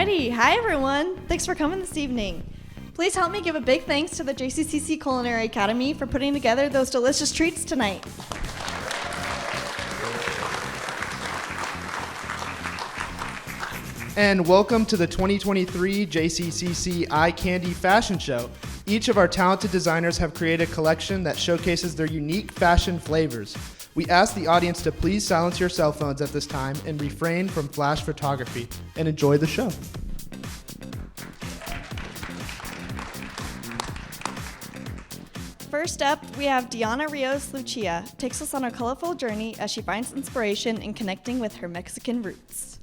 Alrighty, hi everyone. Thanks for coming this evening. Please help me give a big thanks to the JCCC Culinary Academy for putting together those delicious treats tonight. And welcome to the 2023 JCCC Eye Candy Fashion Show. Each of our talented designers have created a collection that showcases their unique fashion flavors. We ask the audience to please silence your cell phones at this time and refrain from flash photography, and enjoy the show. First up, we have Diana Rios Lucia, takes us on a colorful journey as she finds inspiration in connecting with her Mexican roots.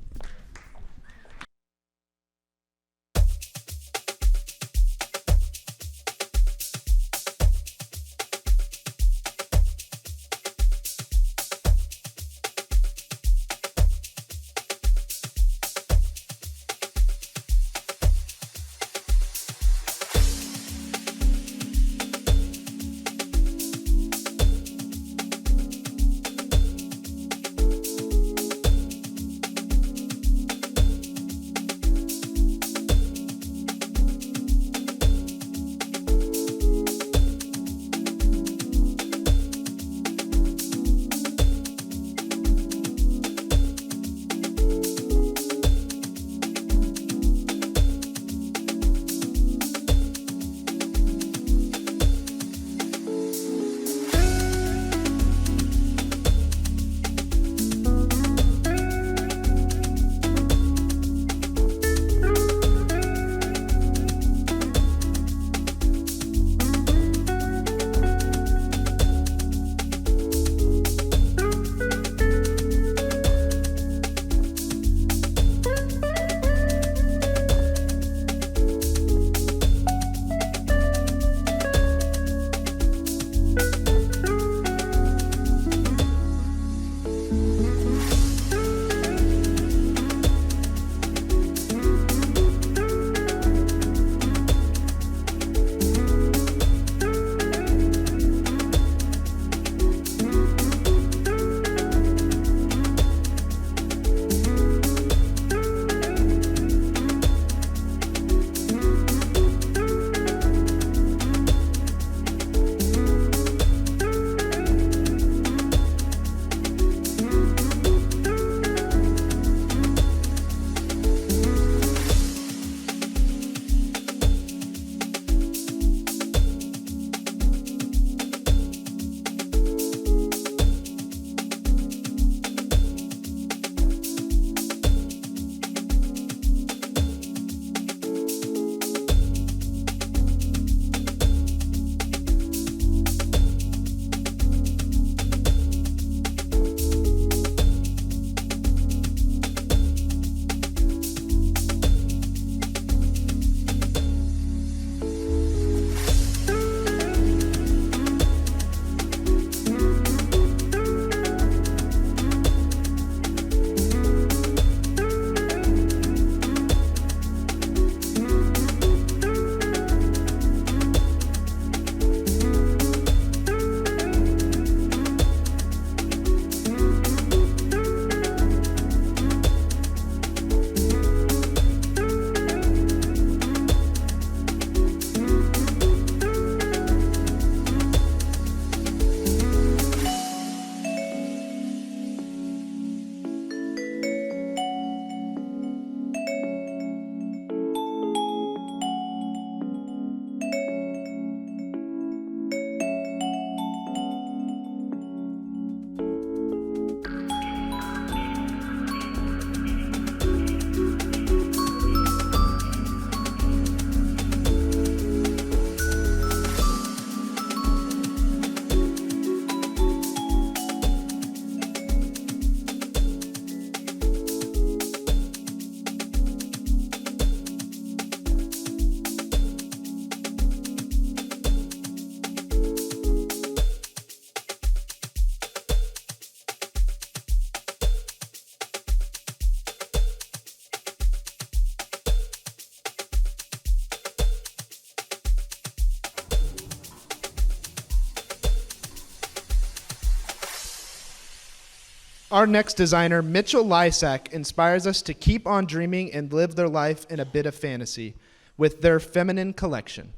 Our next designer, Mitchell Lysak, inspires us to keep on dreaming and live their life in a bit of fantasy with their feminine collection.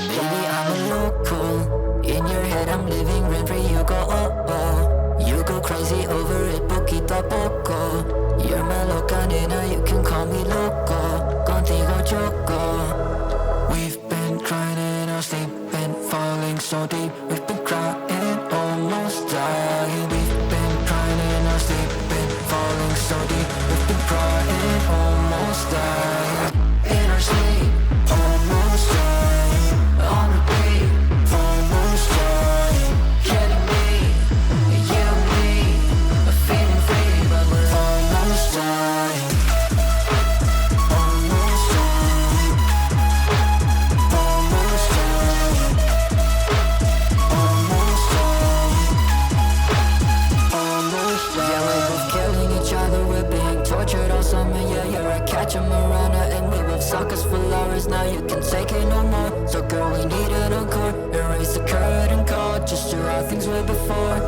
Baby, I'm a local. In your head, I'm living rent free. You go, oh, oh. You go crazy over it, poquito a poco. You're my loca, nena, you can call me loco. Contigo choco. We've been crying in our sleep, been falling so deep. We've been crying, almost dying. We've been crying in our sleep, been falling so deep. We've been crying, almost dying. In our sleep, almost dying. On repeat, almost dying. Killing me, you and me. Feeling free, but we're almost dying. Almost dying. Almost dying. Almost dying. Almost dying. Yeah, we're both killing each other. We're being tortured all summer. Yeah, you're a catch 'em around her, and we both suckers for hours. Now you can take it no more. So girl, we need an encore. Erase the curtain call, just do how things were before.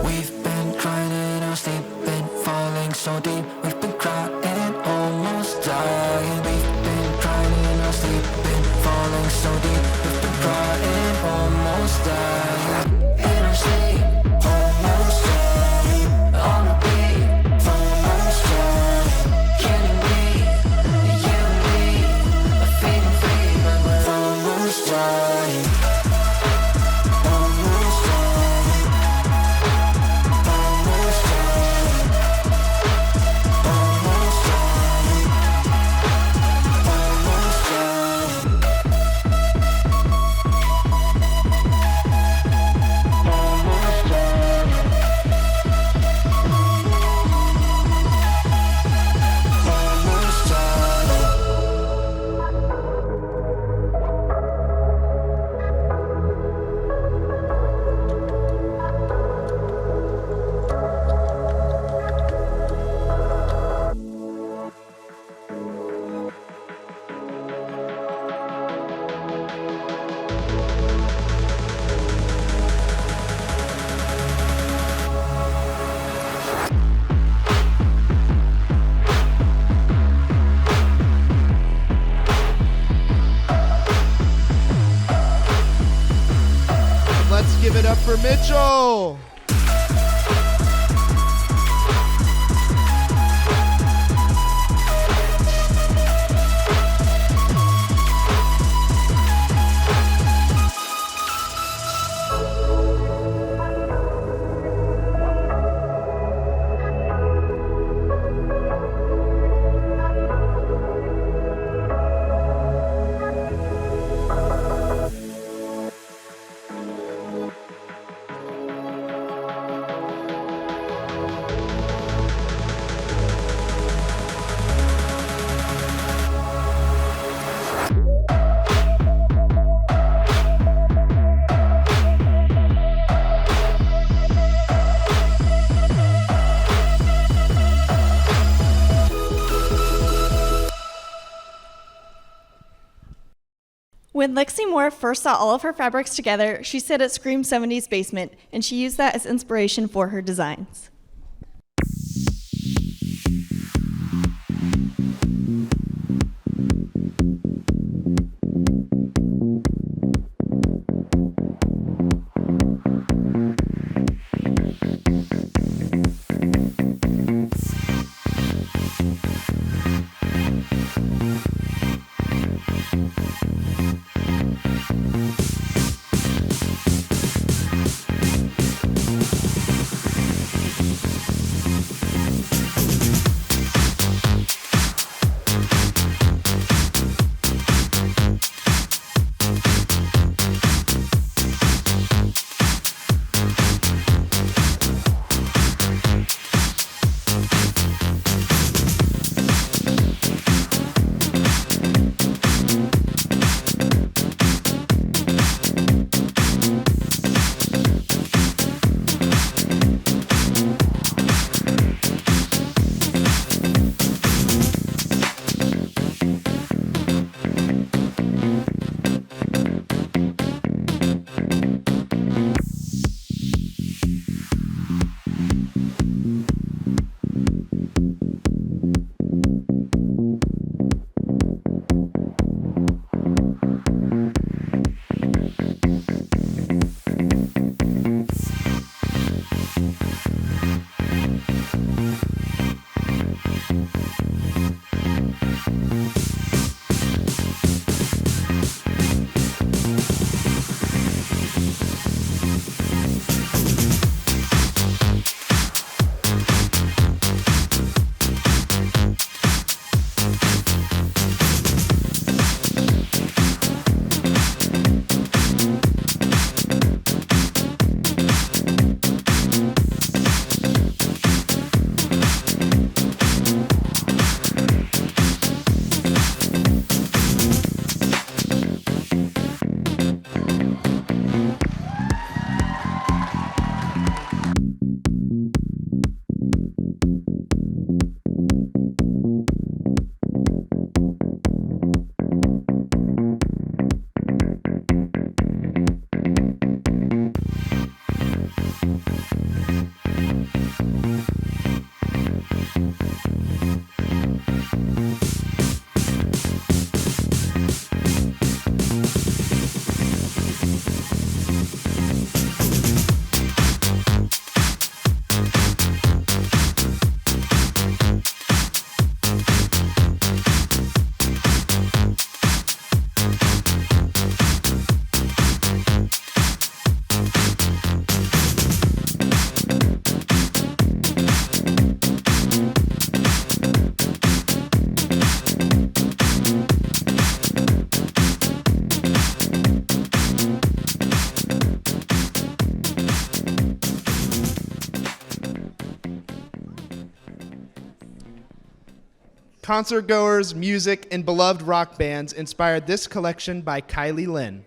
We've been crying in our sleep, been falling so deep. We've been crying, almost dying. We've been crying in our sleep, been falling so deep. We've been crying, almost dying. In our sleep, almost dying. On repeat, almost dying. Killing me, you and me. Feeling free, but we're almost dying. Almost dying. Almost dying. Almost dying. Almost dying. Almost dying. Almost dying. Let's give it up for Mitchell. When Lexie Moore first saw all of her fabrics together, she said it screamed 70s basement, and she used that as inspiration for her designs. Concert goers, music, and beloved rock bands inspired this collection by Kylie Lynn.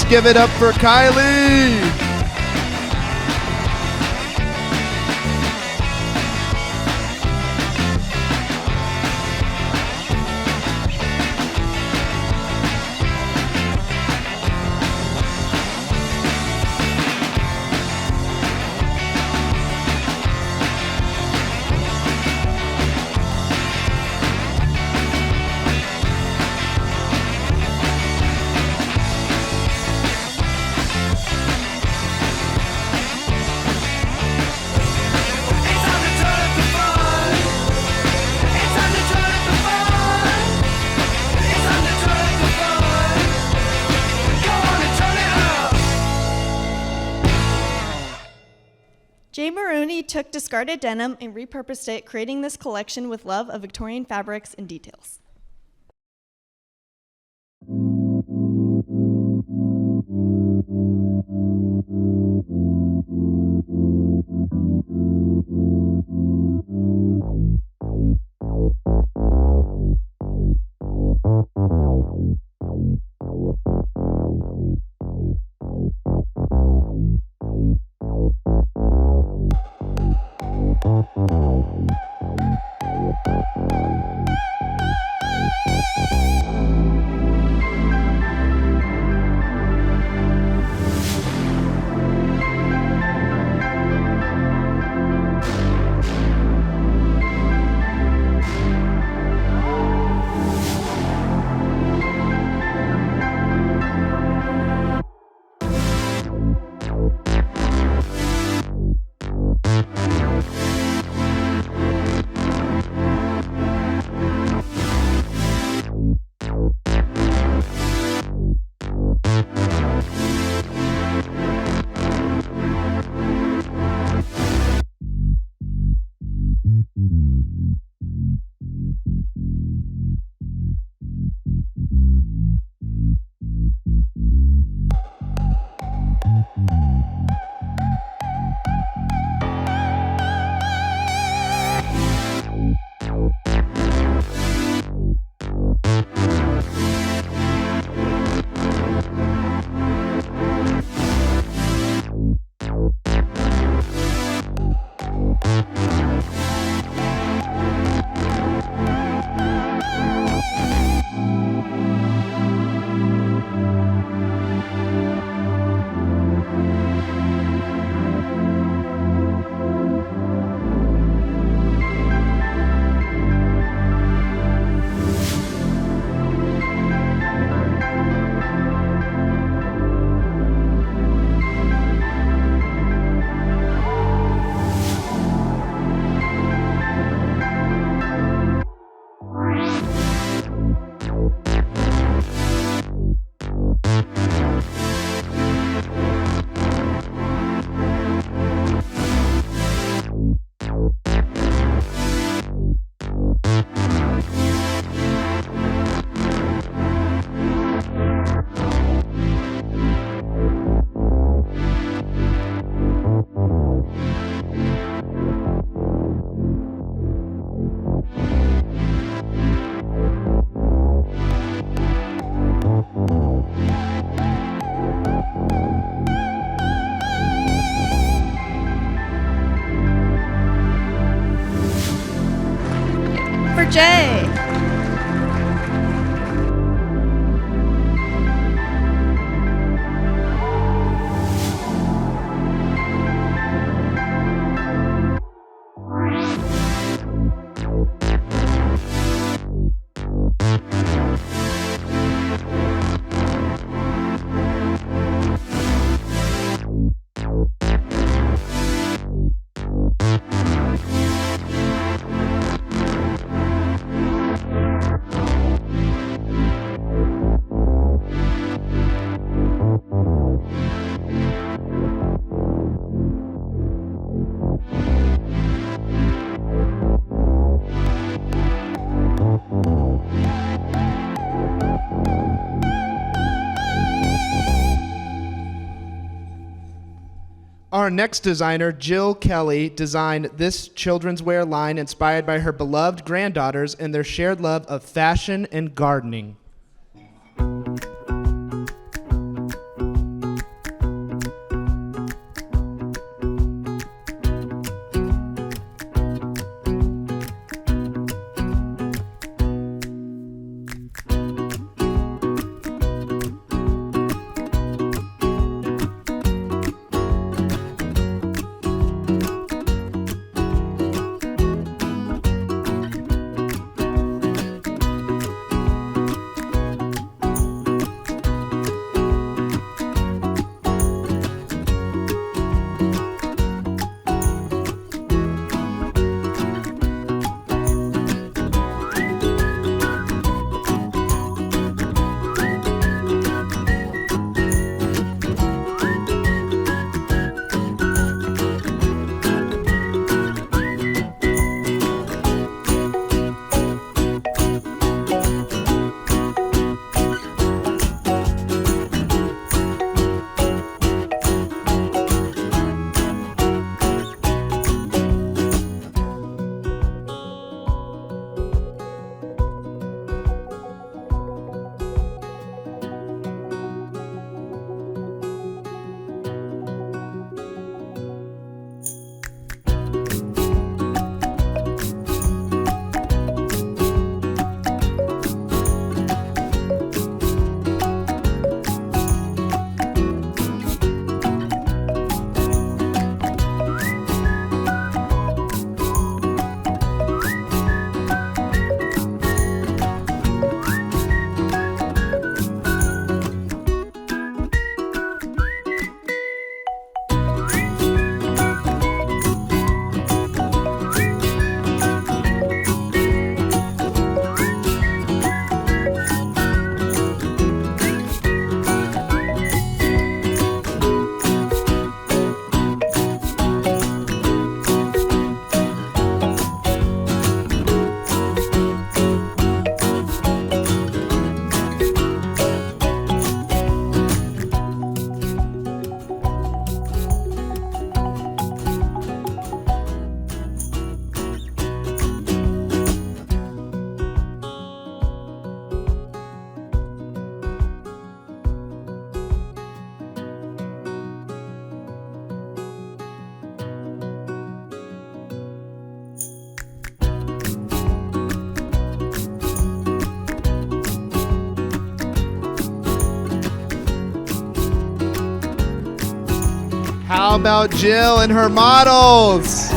Give it up for Kylie! Jay Maroney took discarded denim and repurposed it, creating this collection with love of Victorian fabrics and details. Our next designer, Jill Kelly, designed this children's wear line inspired by her beloved granddaughters and their shared love of fashion and gardening. How about Jill and her models?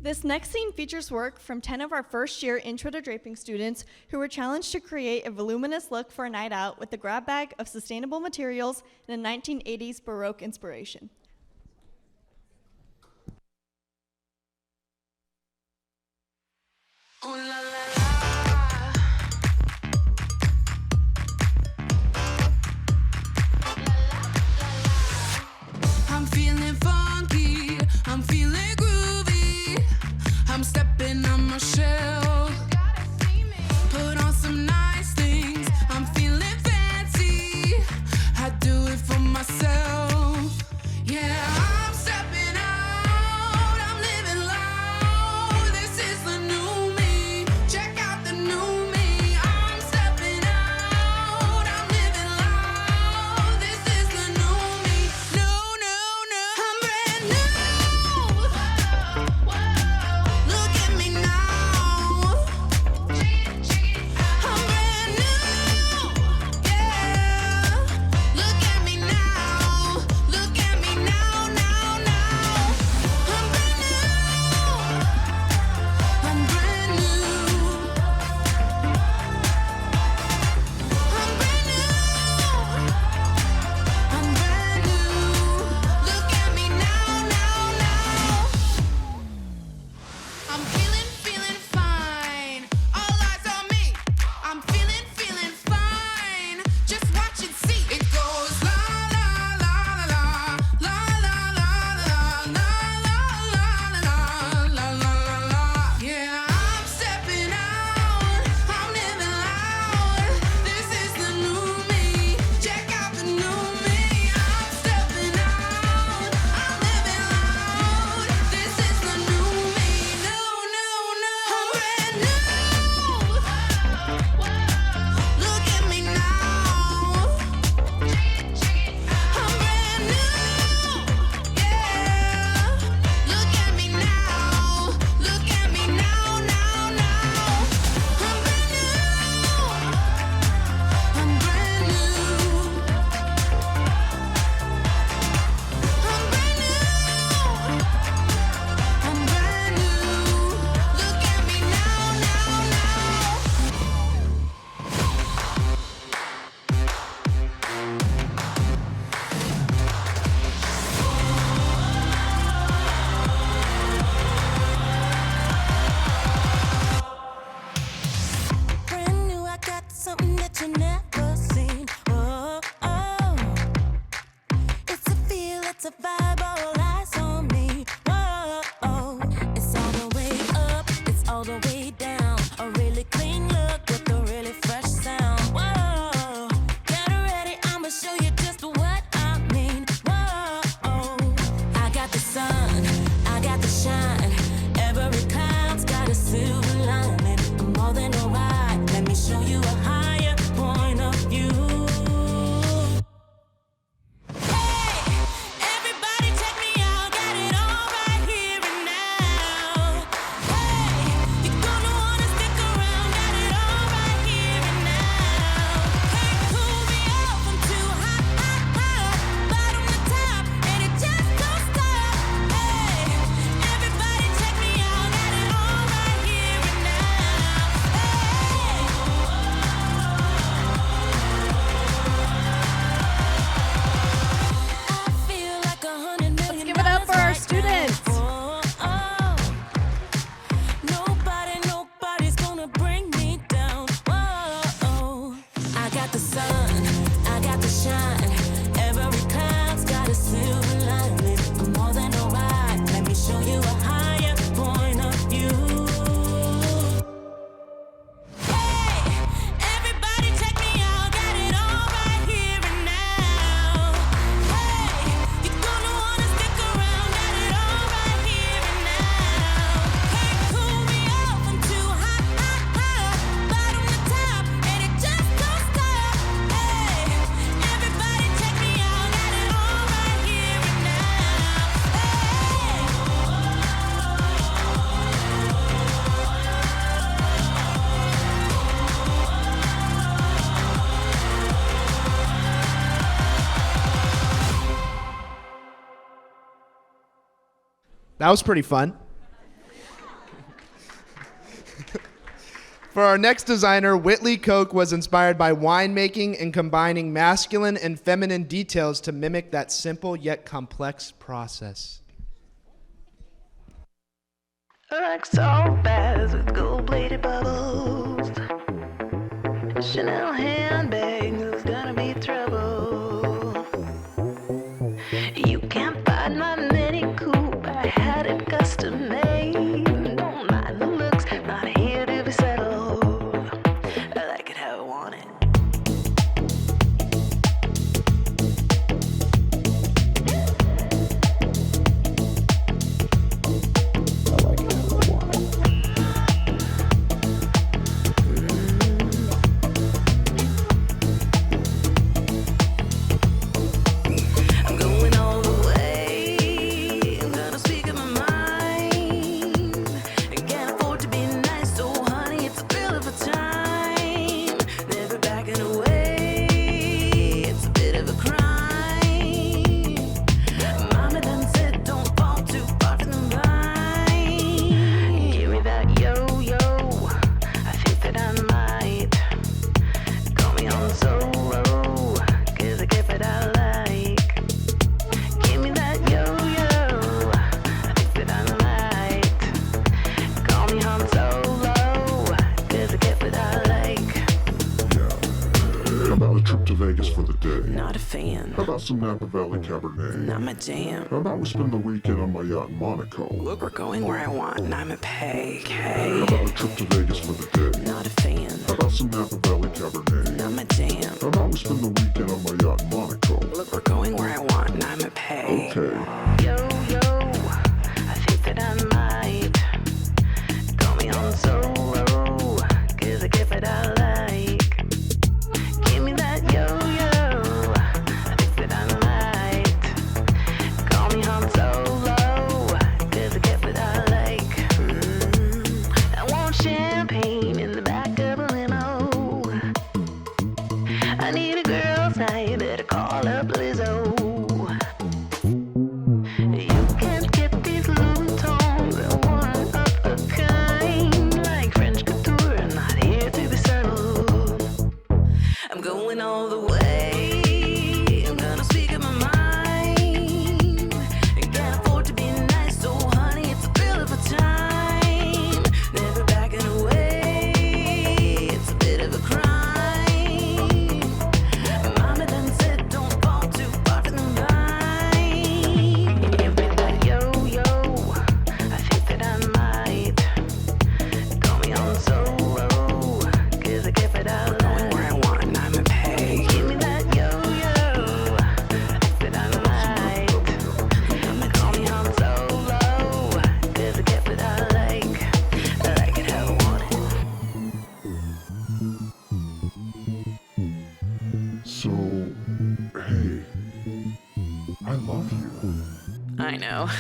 This next scene features work from 10 of our first-year Intro to Draping students who were challenged to create a voluminous look for a night out with a grab bag of sustainable materials and a 1980s Baroque inspiration. Ooh la la la. I'm feeling funky, I'm feeling groovy, I'm stepping on my shell. Put on some nice things, I'm feeling fancy, I do it for myself. Yeah, I'm stepping out, I'm living loud, this is the new me, check out the new me. I'm stepping out, I'm living loud, this is the new me. No, no, no, I'm brand new. Look at me now. I'm brand A really clean look with a really fresh sound. Whoa, get ready, I'ma show you just what I mean. Whoa, I got the sun, I got the shine. Every cloud's got a silver lining. I'm more than a ride. Let me show you a higher point of view. That was pretty fun. For our next designer, Whitley Koch was inspired by winemaking and combining masculine and feminine details to mimic that simple yet complex process. Like salt baths with gold-plated bubbles. Chanel handbags is gonna be trouble. You can't find my Mini Coupe. I had it custom made. Don't mind the looks, not here to be settled. I like it how I want it. Some Napa Valley Cabernet. Not my jam. How about we spend the weekend on my yacht in Monaco? Look, we're going where I want, and I'm a pay. How about a trip to Vegas for the day? Not a fan. How about some Napa Valley Cabernet? Not my jam. How about we spend the weekend on my yacht in Monaco? Look, we're going where I want, and I'm a pay. Okay. Yo, I think that I might. Call me on solo, 'cause I get what I like. Give me that yo. Champagne in the back of a limo. I need a girl know.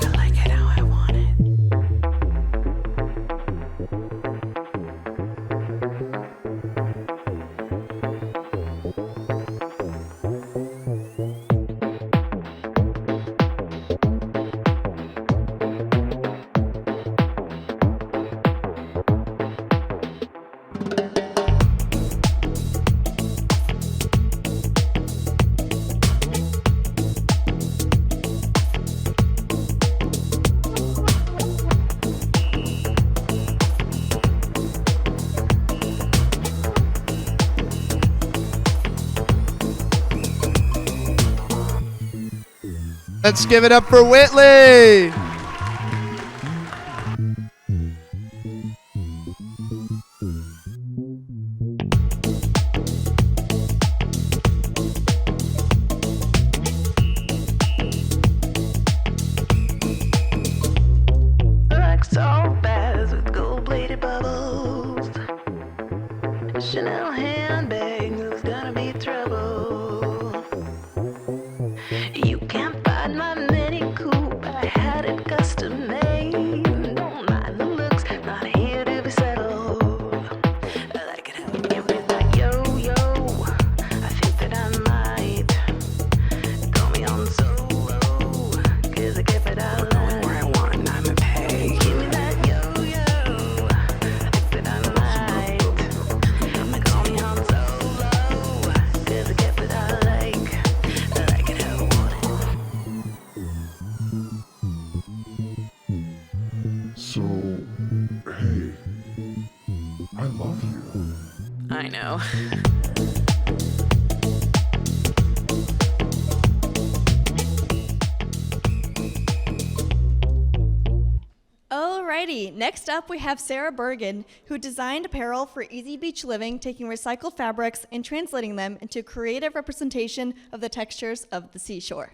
I like it how I want it. Let's give it up for Whitley. Like salt baths with gold-plated bubbles. Chanel handbag, there's gonna be trouble. You can't find my Mini Coupe, I had it custom made. Don't mind the looks, not here to be settled. I like it how you give me that yo-yo. I think that I might call me on solo, 'cause I keep it out Going where I want and I'm a pay. give me that yo-yo. I think that I might call me on solo, 'cause I kept it I like it how I want it. So, hey, I love you. I know. Alrighty, next up we have Sarah Bergen, who designed apparel for easy beach living, taking recycled fabrics and translating them into a creative representation of the textures of the seashore.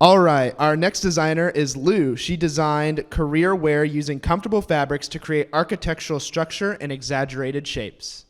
All right, our next designer is Lou. She designed career wear using comfortable fabrics to create architectural structure and exaggerated shapes.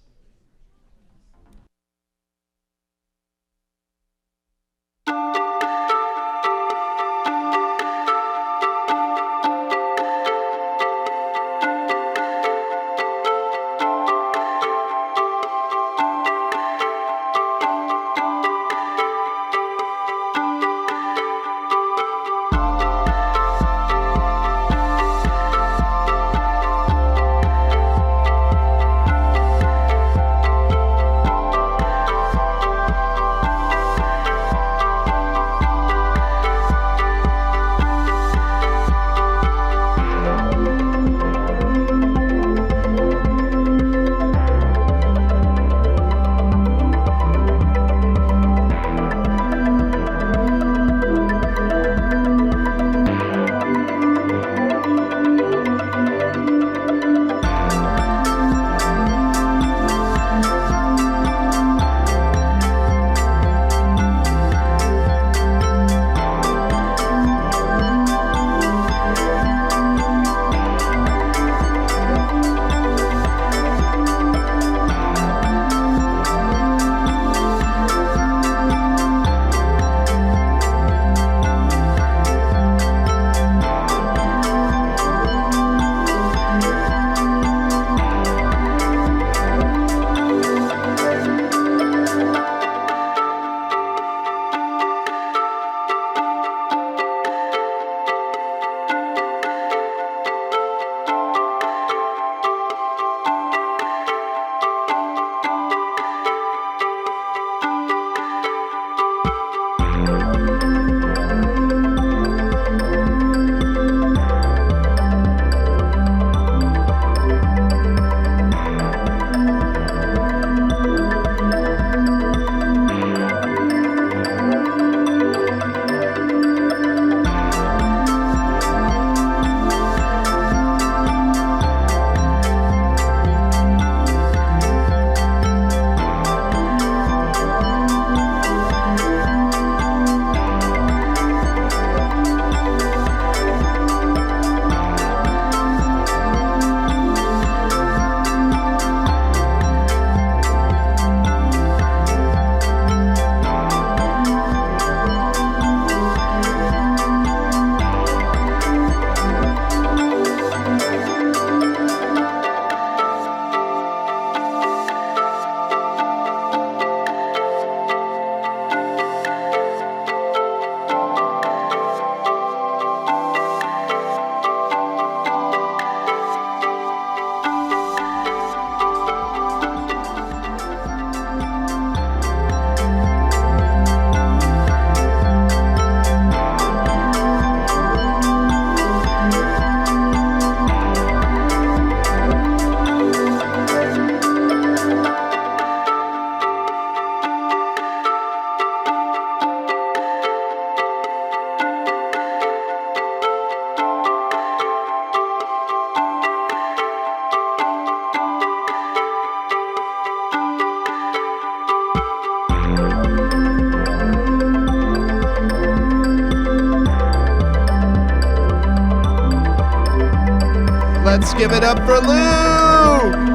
Let's give it up for Lou!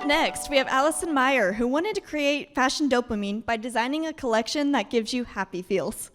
Next, we have Allison Meyer, who wanted to create fashion dopamine by designing a collection that gives you happy feels.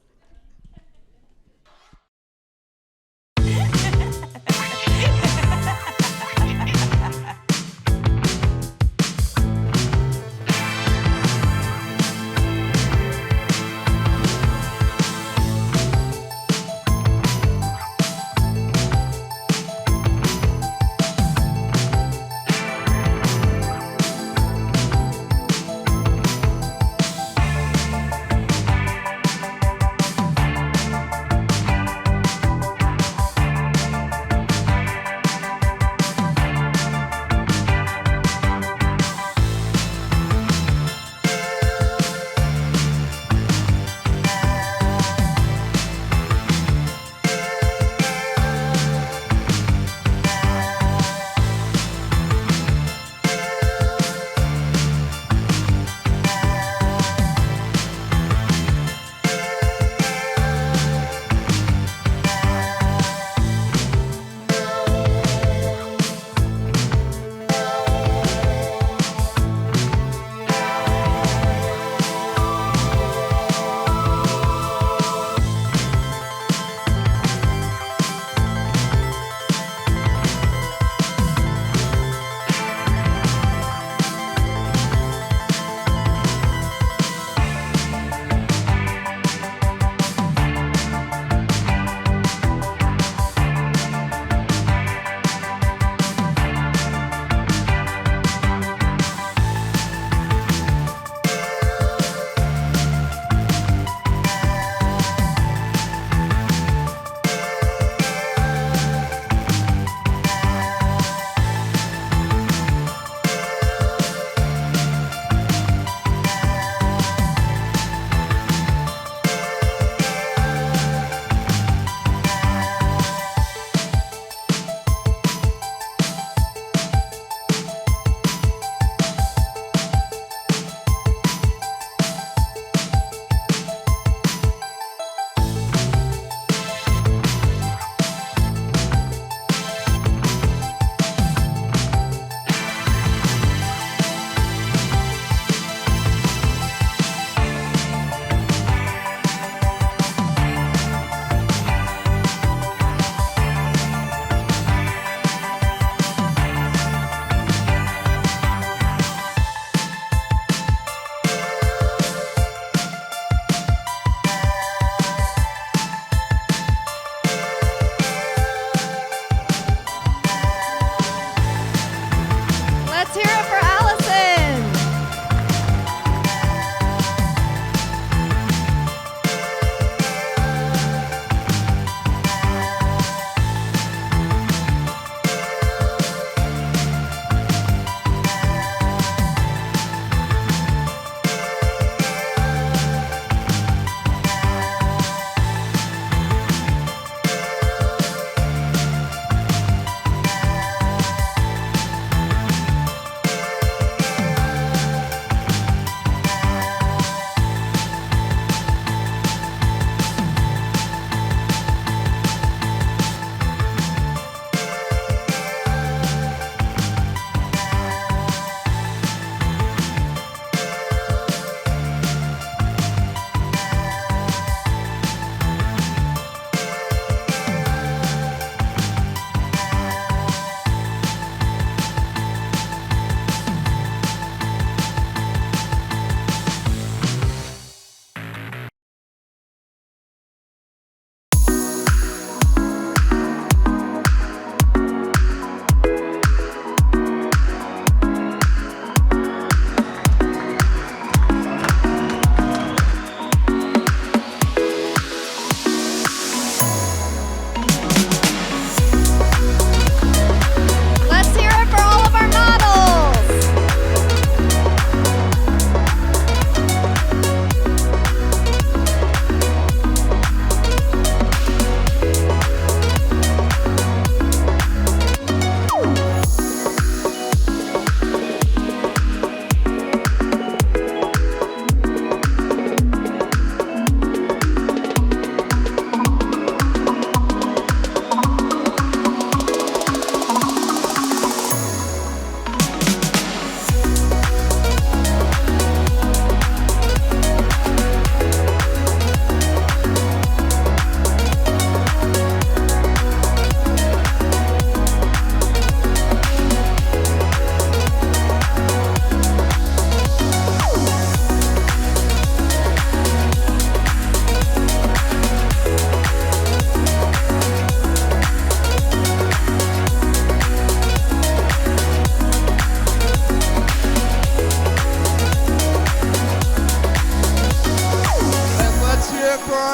Let's hear it for Allison.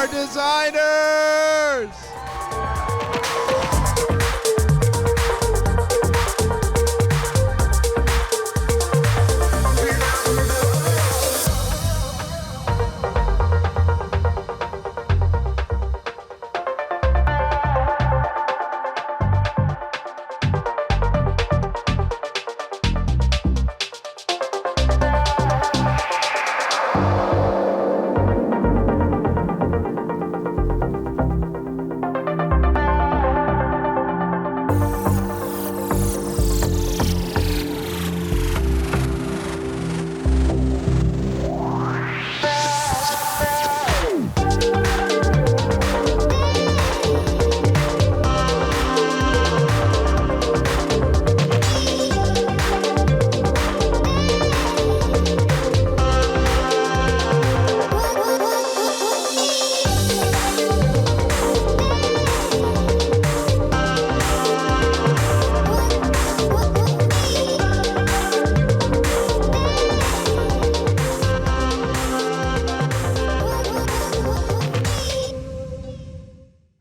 our designers!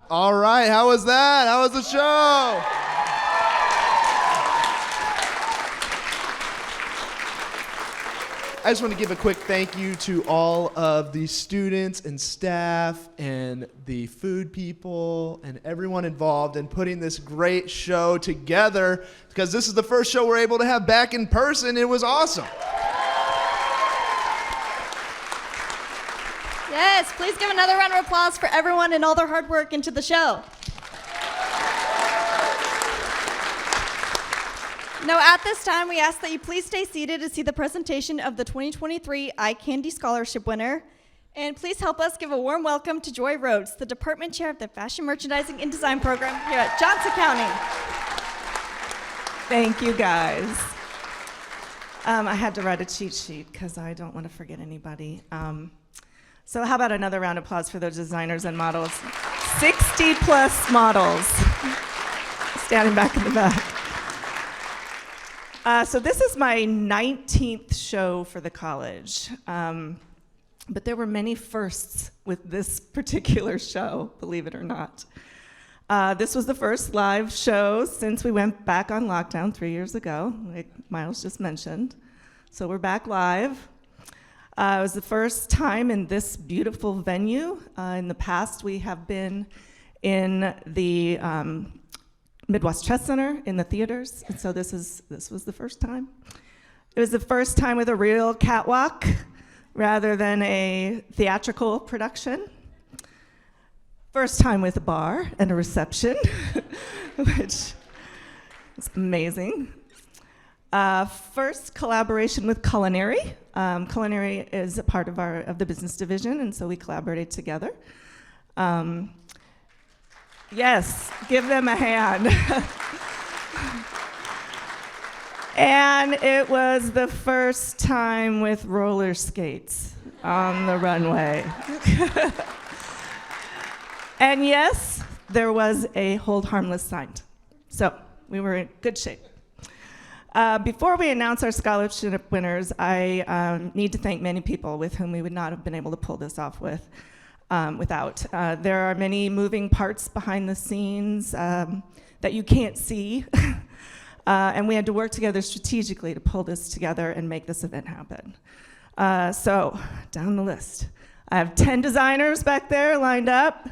All right, how was that? How was the show? I just want to give a quick thank you to all of the students and staff and the food people and everyone involved in putting this great show together, because this is the first show we're able to have back in person. It was awesome. Yes, please give another round of applause for everyone and all their hard work into the show. Now, at this time, we ask that you please stay seated to see the presentation of the 2023 Eye Candy Scholarship winner. And please help us give a warm welcome to Joy Rhodes, the Department Chair of the Fashion Merchandising and Design Program here at Johnson County. Thank you, guys. I had to write a cheat sheet because I don't want to forget anybody. So how about another round of applause for those designers and models? 60 plus models standing back in the back. So this is my 19th show for the college. But there were many firsts with this particular show, believe it or not. This was the first live show since we went back on lockdown 3 years ago, like Miles just mentioned. So we're back live. It was the first time in this beautiful venue. In the past, we have been in the Midwest Chess Center, in the theaters, and so this was the first time. It was the first time with a real catwalk rather than a theatrical production. First time with a bar and a reception, which is amazing. First collaboration with culinary. Culinary is a part of the business division, and so we collaborated together. Yes, give them a hand. And it was the first time with roller skates on the runway. And yes, there was a hold harmless sign. So we were in good shape. Before we announce our scholarship winners, I need to thank many people with whom we would not have been able to pull this off without. There are many moving parts behind the scenes that you can't see. And we had to work together strategically to pull this together and make this event happen. So, down the list. I have 10 designers back there lined up.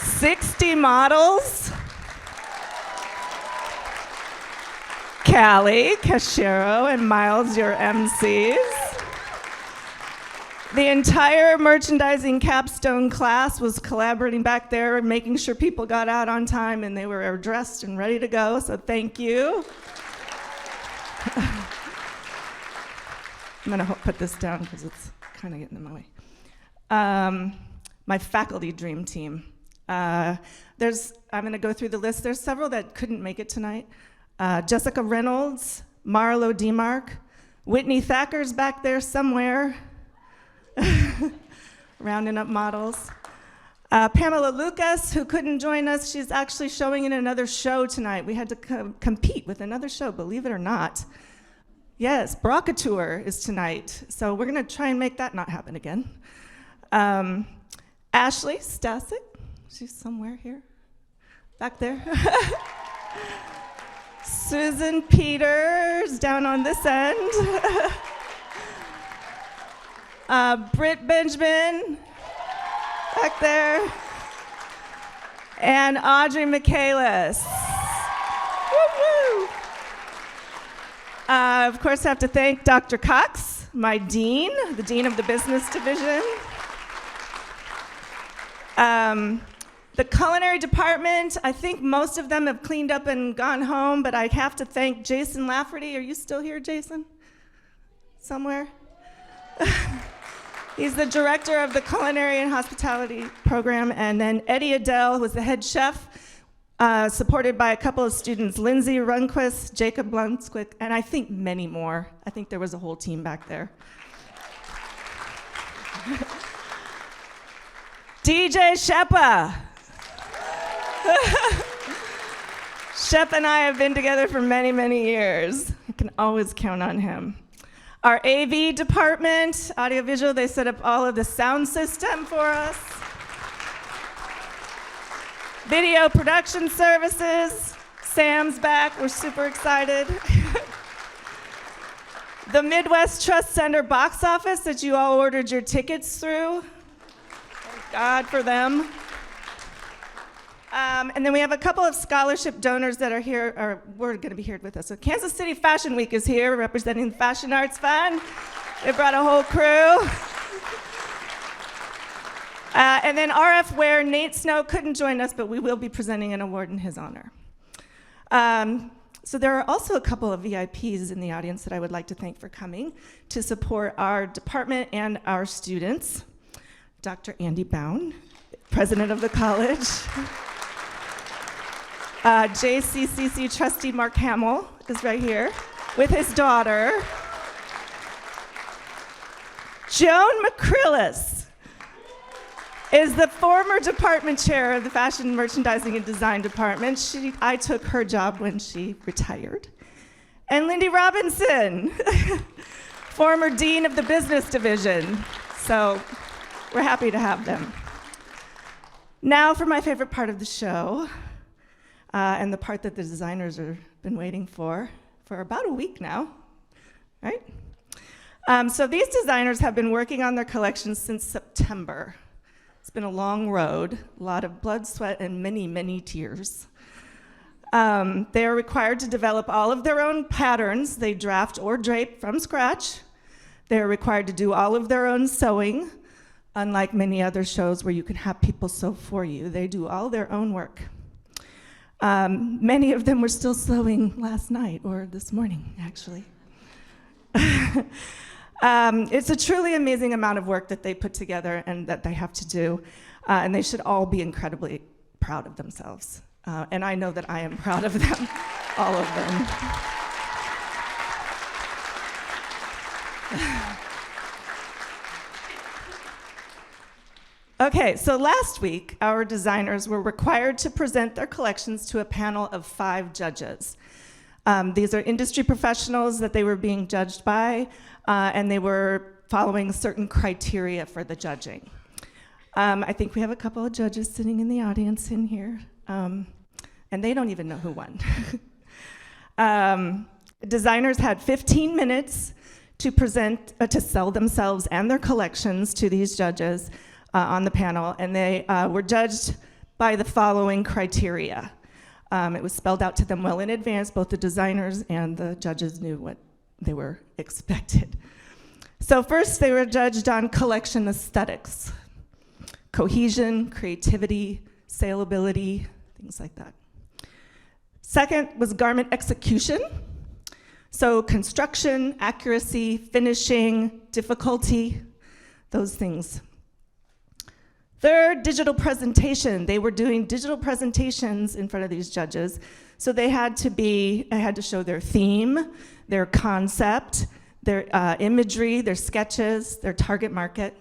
60 models. Callie, Cashero, and Miles, your MCs. The entire merchandising capstone class was collaborating back there, making sure people got out on time and they were dressed and ready to go, so thank you. I'm gonna put this down because it's kind of getting in my way. My faculty dream team. I'm gonna go through the list. There's several that couldn't make it tonight. Jessica Reynolds, Marlo DeMarc, Whitney Thacker's back there somewhere, rounding up models. Pamela Lucas, who couldn't join us, she's actually showing in another show tonight. We had to compete with another show, believe it or not. Yes, Brocateur is tonight, so we're gonna try and make that not happen again. Ashley Stasek, she's somewhere here, back there. Susan Peters down on this end. Britt Benjamin back there. And Audrey Michaelis. Woo-woo. Of course, I have to thank Dr. Cox, my dean, the dean of the business division. The culinary department, I think most of them have cleaned up and gone home, but I have to thank Jason Lafferty. Are you still here, Jason? Somewhere? He's the director of the culinary and hospitality program, and then Eddie Adele, who was the head chef, supported by a couple of students, Lindsay Runquist, Jacob Lunsquick, and I think many more. I think there was a whole team back there. DJ Shepa. Shep and I have been together for many, many years. I can always count on him. Our AV department, audiovisual, they set up all of the sound system for us. Video production services, Sam's back, we're super excited. The Midwest Trust Center box office that you all ordered your tickets through. Thank God for them. And then we have a couple of scholarship donors that are here, or were going to be here with us. So Kansas City Fashion Week is here, representing the Fashion Arts Fund. They brought a whole crew. And then RF Wear, Nate Snow couldn't join us, but we will be presenting an award in his honor. So there are also a couple of VIPs in the audience that I would like to thank for coming to support our department and our students. Dr. Andy Bound, president of the college. JCCC trustee Mark Hamill is right here with his daughter. Joan McCrillis. is the former department chair of the Fashion Merchandising and Design Department. I took her job when she retired. And Lindy Robinson, former dean of the business division. So we're happy to have them. Now for my favorite part of the show, and the part that the designers have been waiting for about a week now, right? So these designers have been working on their collections since September. It's been a long road, a lot of blood, sweat, and many, many tears. They are required to develop all of their own patterns. They draft or drape from scratch. They're required to do all of their own sewing, unlike many other shows where you can have people sew for you. They do all their own work. Many of them were still sewing last night or this morning, actually. It's a truly amazing amount of work that they put together and that they have to do, and they should all be incredibly proud of themselves. And I know that I am proud of them, all of them. Okay, so last week, our designers were required to present their collections to a panel of 5 judges. These are industry professionals that they were being judged by, and they were following certain criteria for the judging. I think we have a couple of judges sitting in the audience in here, and they don't even know who won. Designers had 15 minutes to present, to sell themselves and their collections to these judges on the panel, and they were judged by the following criteria. It was spelled out to them well in advance. Both the designers and the judges knew what they were expected. So first, they were judged on collection aesthetics, cohesion, creativity, saleability, things like that. Second was garment execution. So construction, accuracy, finishing, difficulty, those things. Third, digital presentation. They were doing digital presentations in front of these judges. So they had to show their theme, their concept, their imagery, their sketches, their target market.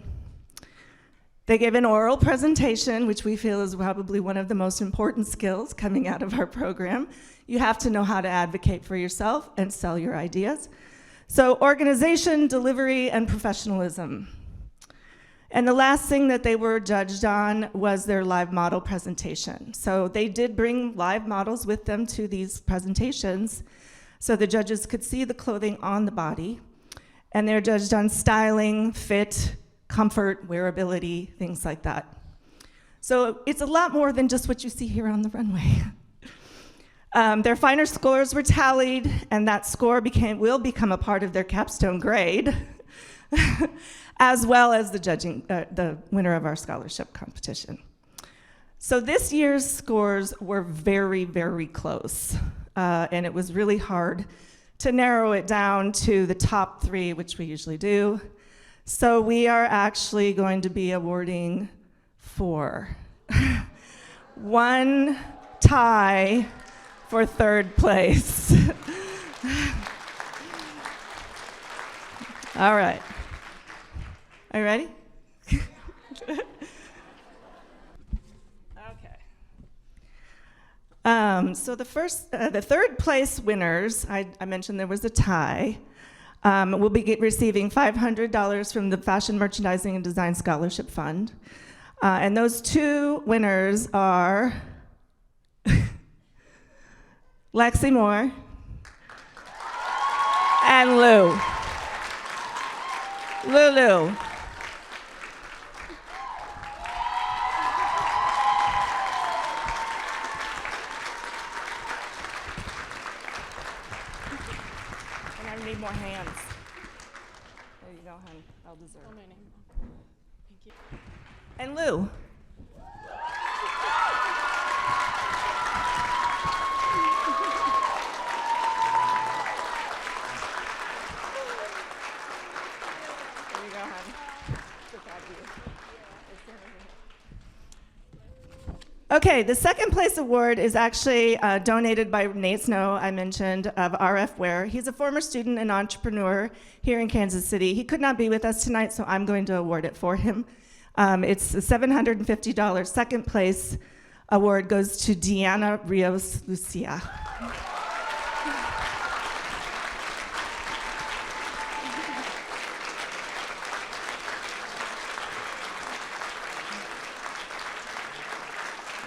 They gave an oral presentation, which we feel is probably one of the most important skills coming out of our program. You have to know how to advocate for yourself and sell your ideas. So organization, delivery, and professionalism. And the last thing that they were judged on was their live model presentation. So they did bring live models with them to these presentations so the judges could see the clothing on the body. And they're judged on styling, fit, comfort, wearability, things like that. So it's a lot more than just what you see here on the runway. Their finer scores were tallied, and that score will become a part of their capstone grade, as well as the winner of our scholarship competition. So this year's scores were very, very close, and it was really hard to narrow it down to the top 3, which we usually do. So we are actually going to be awarding 4. 1 tie for 3rd place. All right. Are you ready? Okay. So the 3rd place winners, I mentioned there was a tie, will be receiving $500 from the Fashion Merchandising and Design Scholarship Fund. And those 2 winners are Lexie Moore and Lulu. And I need more hands. There you go, hon. I'll deserve it. Thank you. And Lou. There you go, hon. So proud of you. Okay, the 2nd place award is actually donated by Nate Snow, I mentioned, of RF Wear. He's a former student and entrepreneur here in Kansas City. He could not be with us tonight, so I'm going to award it for him. It's a $750. Second place award goes to Deanna Rios Lucia.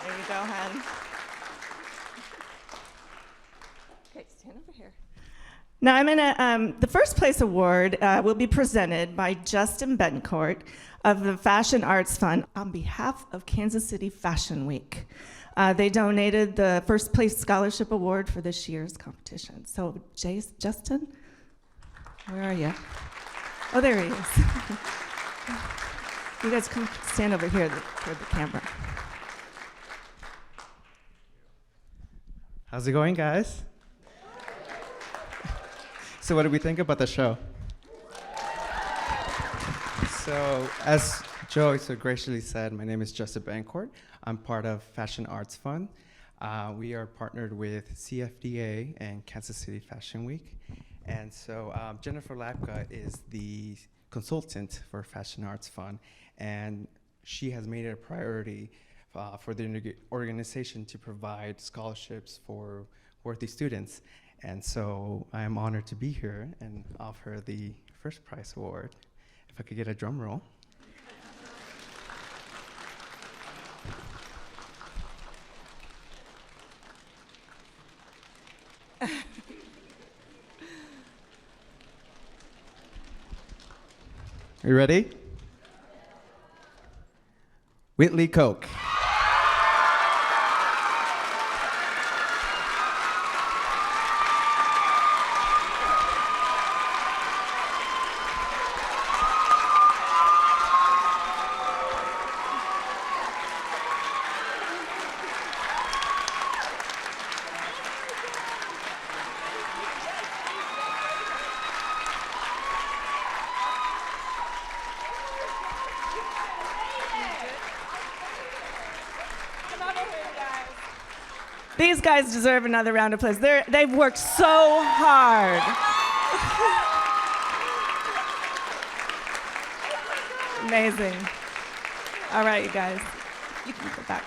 There you go, hon. Okay, stand over here. Now the first place award will be presented by Justin Bencourt of the Fashion Arts Fund on behalf of Kansas City Fashion Week. They donated the first place scholarship award for this year's competition. So Justin, where are you? Oh, there he is. You guys come stand over here toward the camera. How's it going, guys? So what did we think about the show? So as Joey so graciously said, my name is Justin Bancourt. I'm part of Fashion Arts Fund. We are partnered with CFDA and Kansas City Fashion Week. And so Jennifer Lapka is the consultant for Fashion Arts Fund, and she has made it a priority for the organization to provide scholarships for worthy students. And so I am honored to be here and offer the first prize award. If I could get a drum roll. Are you ready? Whitley Koch. These guys deserve another round of applause. They've worked so hard. Amazing. All right, you guys. You can go back.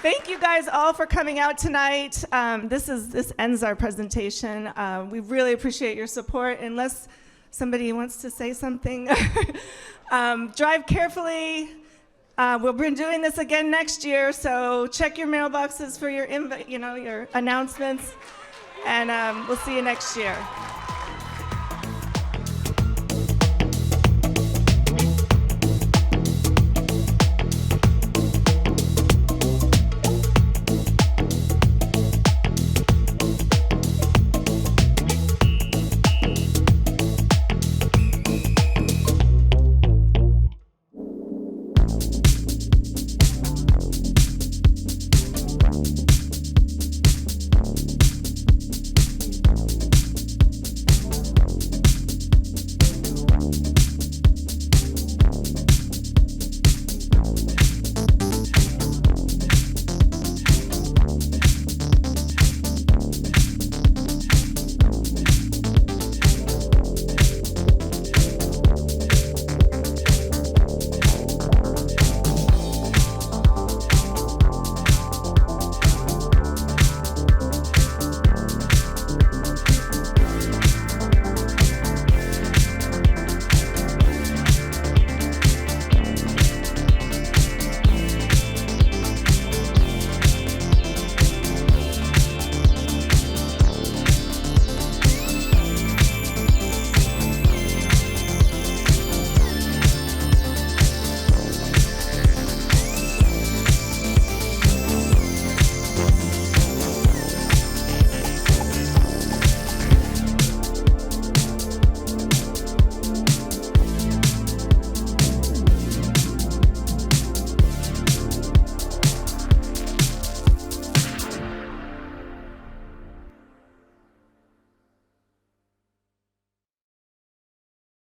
Thank you guys all for coming out tonight. This ends our presentation. We really appreciate your support. Unless somebody wants to say something, drive carefully. We'll be doing this again next year, so check your mailboxes for your your announcements, and we'll see you next year.